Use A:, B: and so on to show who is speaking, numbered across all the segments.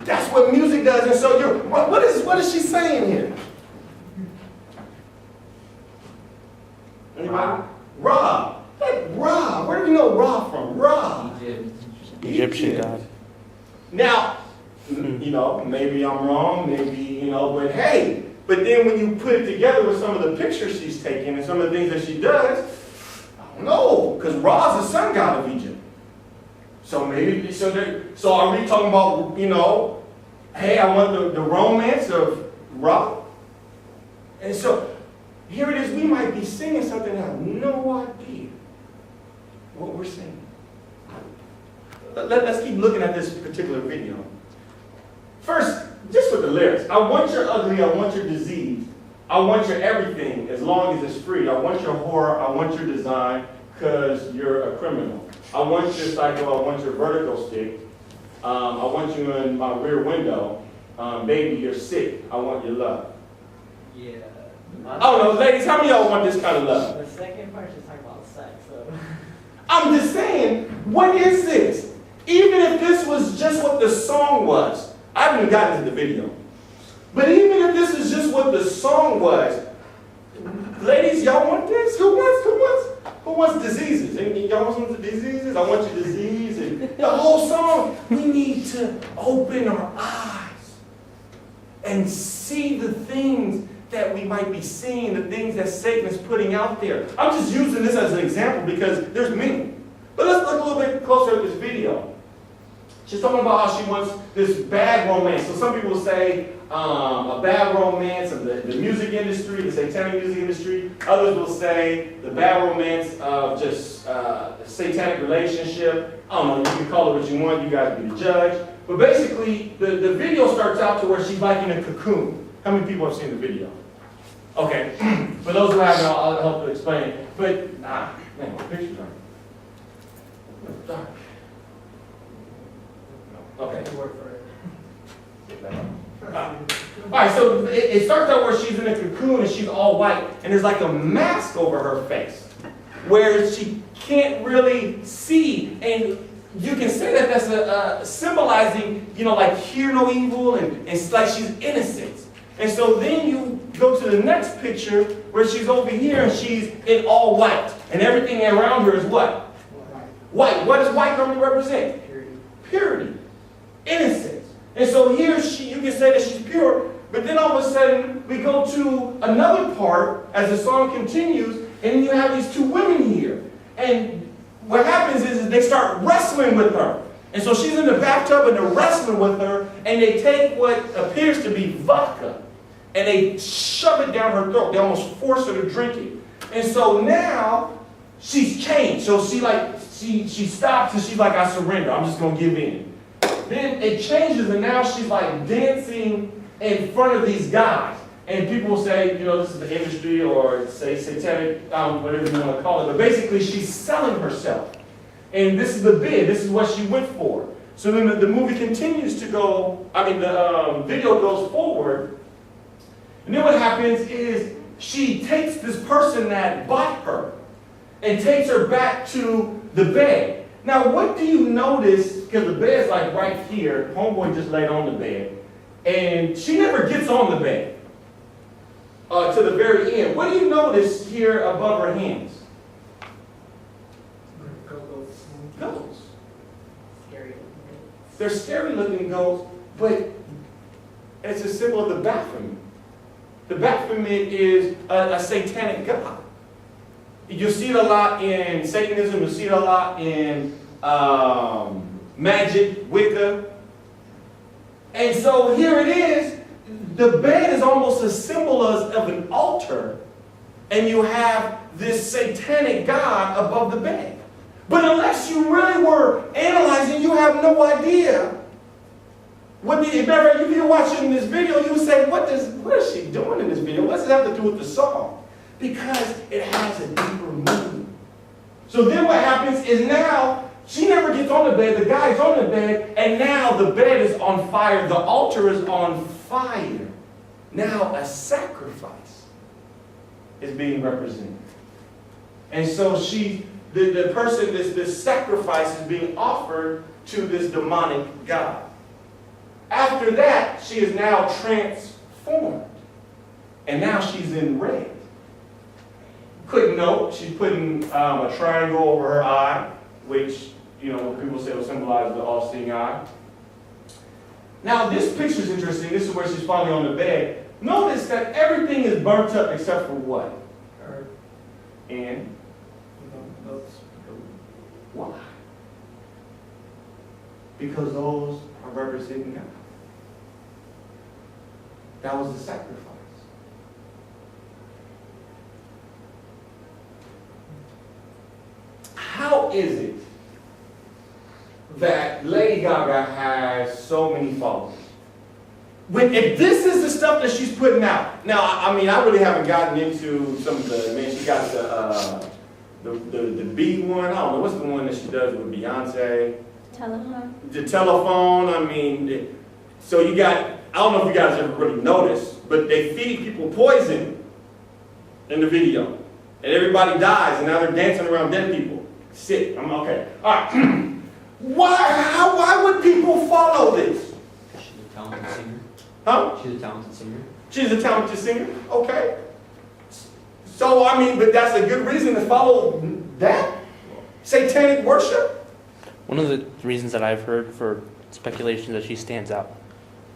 A: That's what music does. And so what is she saying here? Anybody? Ra. Ra. Where do you know Ra from? Ra.
B: Egyptian god.
A: Now, you know, maybe I'm wrong, maybe, but hey. But then when you put it together with some of the pictures she's taking and some of the things that she does, I don't know, because Ra is the sun god of Egypt. So maybe, so are we talking about, hey, I want the romance of Ra? And so, here it is, we might be singing something and have no idea what we're singing. Let's keep looking at this particular video. First, just with the lyrics. I want your ugly, I want your disease. I want your everything as long as it's free. I want your horror, I want your design, because you're a criminal. I want your psycho, I want your vertical stick. I want you in my rear window. Baby, you're sick. I want your love.
C: Yeah.
A: Oh no, ladies, how many of y'all want this kind of love?
C: The second part is talking about sex, so.
A: I'm just saying, what is this? Even if this was just what the song was, I haven't even gotten to the video. But even if this is just what the song was, ladies, y'all want this? Who wants diseases? And y'all want the diseases? I want your disease. And the whole song, we need to open our eyes and see the things that we might be seeing, the things that Satan is putting out there. I'm just using this as an example because there's many. But let's look a little bit closer at this video. She's talking about how she wants this bad romance. So some people say a bad romance of the music industry, the satanic music industry. Others will say the bad romance of just a satanic relationship. I don't know, you can call it what you want, you guys be the judge. But basically, the video starts out to where she's like in a cocoon. How many people have seen the video? Okay, for those who haven't, I'll help to explain it. But, man, the pictures are dark. Okay. All right, so it starts out where she's in a cocoon and she's all white, and there's like a mask over her face where she can't really see. And you can say that that's a symbolizing, like hear no evil, and it's like she's innocent. And so then you go to the next picture where she's over here and she's in all white, and everything around her is what? White. What does white normally represent? Purity. Innocence. And so here you can say that she's pure, but then all of a sudden we go to another part as the song continues, and you have these two women here. And what happens is they start wrestling with her. And so she's in the bathtub and they're wrestling with her, and they take what appears to be vodka and they shove it down her throat. They almost force her to drink it. And so now she's changed. So she stops and she's like, I surrender. I'm just going to give in. Then it changes, and now she's like dancing in front of these guys. And people will say, this is the industry, or say satanic, whatever you want to call it. But basically, she's selling herself. And this is the bid. This is what she went for. So then the movie continues to go, the video goes forward. And then what happens is she takes this person that bought her and takes her back to the bed. Now, what do you notice? Because the bed's like right here. Homeboy just laid on the bed. And she never gets on the bed to the very end. What do you notice here above her hands? Goats.
C: Scary.
A: They're scary looking goats, but it's a symbol of the Baphomet. The Baphomet is a satanic god. You'll see it a lot in Satanism, you'll see it a lot in magic, Wicca. And so here it is, the bed is almost a symbol of an altar, and you have this satanic god above the bed. But unless you really were analyzing, you have no idea. If you're watching this video, you would say, what is she doing in this video? What does it have to do with the song? Because it has a deeper meaning. So then what happens is now, she never gets on the bed, the guy's on the bed, and now the bed is on fire, the altar is on fire. Now a sacrifice is being represented. And so the person, this sacrifice is being offered to this demonic god. After that, she is now transformed. And now she's in red. Quick note, she's putting a triangle over her eye, which, people say will symbolize the all-seeing eye. Now, this picture is interesting. This is where she's finally on the bed. Notice that everything is burnt up except for what?
C: Her.
A: And why? Because those are representing God. That was the sacrifice. How is it that Lady Gaga has so many followers? If this is the stuff that she's putting out, now, I really haven't gotten into some of she got the B one, I don't know, what's the one that she does with Beyonce?
D: Telephone.
A: The telephone, so you got, I don't know if you guys ever really noticed, but they feed people poison in the video. And everybody dies, and now they're dancing around dead people. Sick. Okay. All right. Why would people follow this?
E: She's a talented singer.
A: Huh?
E: She's a talented singer.
A: She's a talented singer? Okay. So, but that's a good reason to follow that? Satanic worship?
B: One of the reasons that I've heard for speculation that she stands out.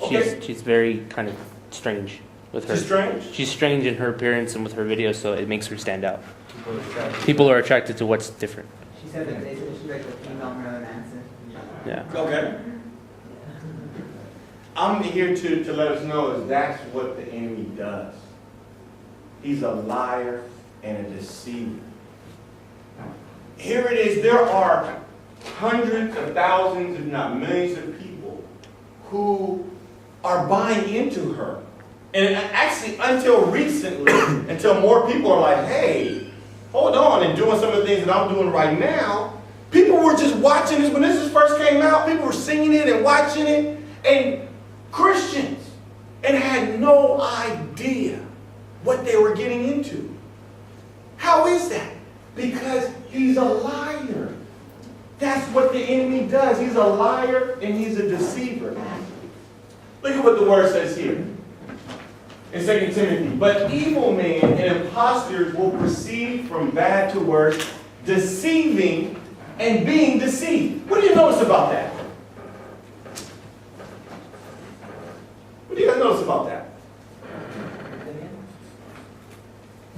A: Okay.
B: She's very kind of strange with her.
A: She's strange?
B: She's strange in her appearance and with her videos, so it makes her stand out.
E: People
B: People are attracted to what's different.
C: She said that she's like a female Marilyn Manson.
B: Yeah.
A: Okay. I'm here to let us know is that's what the enemy does. He's a liar and a deceiver. Here it is, there are hundreds of thousands, if not millions of people who are buying into her. And actually, until recently, until more people are like, hey, hold on, and doing some of the things that I'm doing right now, people were just watching this. When this first came out, people were singing it and watching it, and Christians, and had no idea what they were getting into. How is that? Because he's a liar. That's what the enemy does. He's a liar and he's a deceiver. Look at what the word says here in 2 Timothy. But evil men and impostors will proceed from bad to worse, deceiving and being deceived. What do you notice about that? What do you guys notice about that?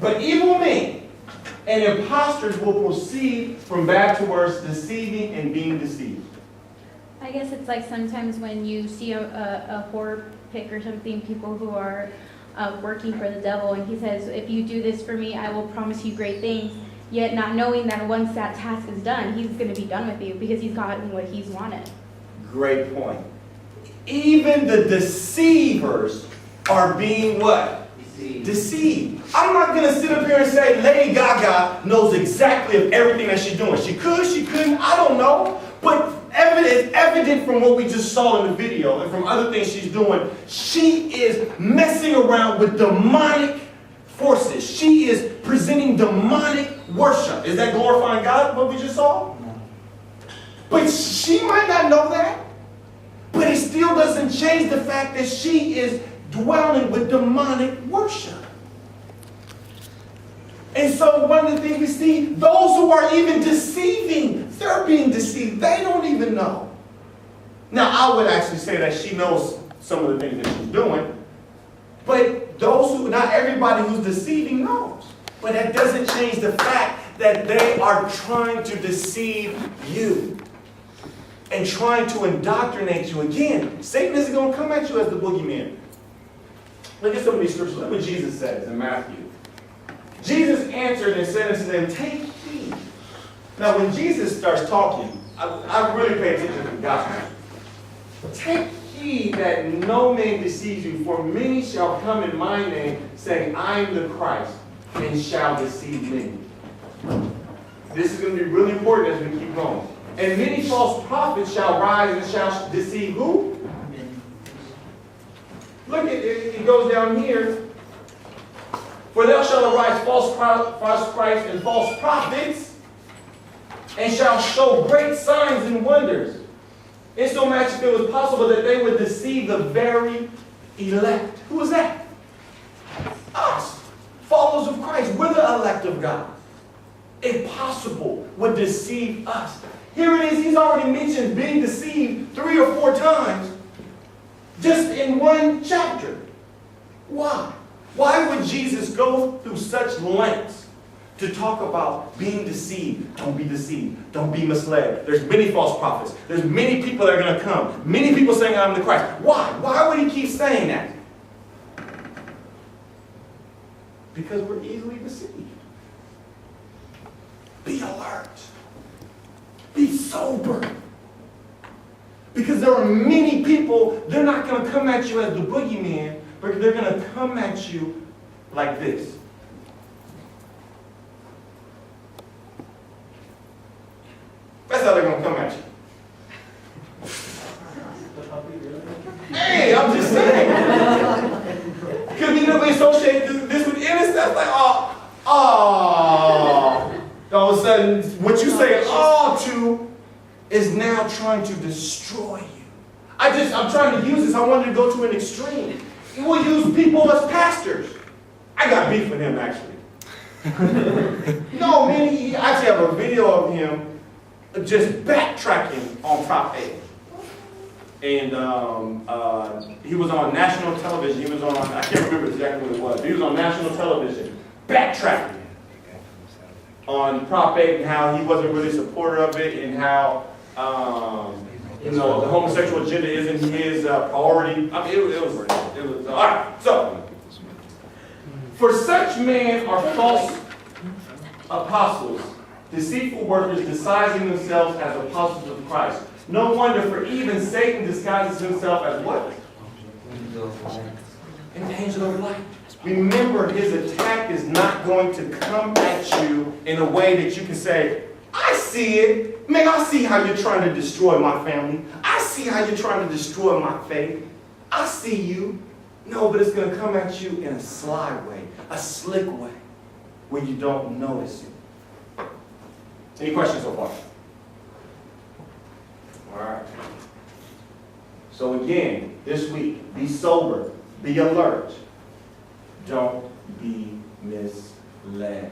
A: But evil men and impostors will proceed from bad to worse, deceiving and being deceived.
D: I guess it's like sometimes when you see a horror pic or something, people who are working for the devil, and he says, if you do this for me, I will promise you great things, yet not knowing that once that task is done, he's going to be done with you because he's gotten what he's wanted.
A: Great point. Even the deceivers are being what? Deceived. I'm not going to sit up here and say Lady Gaga knows exactly of everything that she's doing. She could, she couldn't, I don't know. But it's evident from what we just saw in the video and from other things she's doing. She is messing around with demonic forces. She is presenting demonic worship. Is that glorifying God, what we just saw?
E: No.
A: But she might not know that. But it still doesn't change the fact that she is dwelling with demonic worship. And so one of the things we see, those who are even deceiving, they're being deceived. They don't even know. Now, I would actually say that she knows some of the things that she's doing. But not everybody who's deceiving knows. But that doesn't change the fact that they are trying to deceive you. And trying to indoctrinate you. Again, Satan isn't going to come at you as the boogeyman. Look at some of these scriptures. Look what Jesus says in Matthew. Jesus answered and said unto them, take heed. Now, when Jesus starts talking, I really pay attention to the gospel. Take heed that no man deceives you, for many shall come in my name, saying, I am the Christ, and shall deceive many. This is going to be really important as we keep going. And many false prophets shall rise and shall deceive who? Look at it, it goes down here. For there shall arise false Christs and false prophets, and shall show great signs and wonders, In so much if it was possible that they would deceive the very elect. Who was that? Us. Followers of Christ. We're the elect of God. If possible, would deceive us. Here it is, he's already mentioned being deceived 3 or 4 times just in one chapter. Why? Why would Jesus go through such lengths to talk about being deceived? Don't be deceived. Don't be misled. There's many false prophets. There's many people that are going to come. Many people saying I'm the Christ. Why? Why would he keep saying that? Because we're easily deceived. Be alert. Be sober. Because there are many people, they're not going to come at you as the boogeyman, but they're going to come at you like this. That's how they're going to come at you. Hey, I'm just saying. Because we associate this with innocence. Like, all of a sudden, what you say to is now trying to destroy you. I'm trying to use this. I wanted to go to an extreme. We'll use people as pastors. I got beef with him, actually. No, man, I actually have a video of him just backtracking on Prop 8. And he was on national television. He was on, I can't remember exactly what it was, but he was on national television backtracking on Prop 8 and how he wasn't really a supporter of it and how, the homosexual agenda isn't his priority. I mean, it was all right. So, for such men are false apostles, deceitful workers disguising themselves as apostles of Christ. No wonder, for even Satan disguises himself as what? An angel of light. Remember, his attack is not going to come at you in a way that you can say, I see it. Man, I see how you're trying to destroy my family. I see how you're trying to destroy my faith. I see you. No, but it's going to come at you in a sly way, a slick way, where you don't notice it. Any questions so far? All right. So again, this week, be sober, be alert. Don't be misled.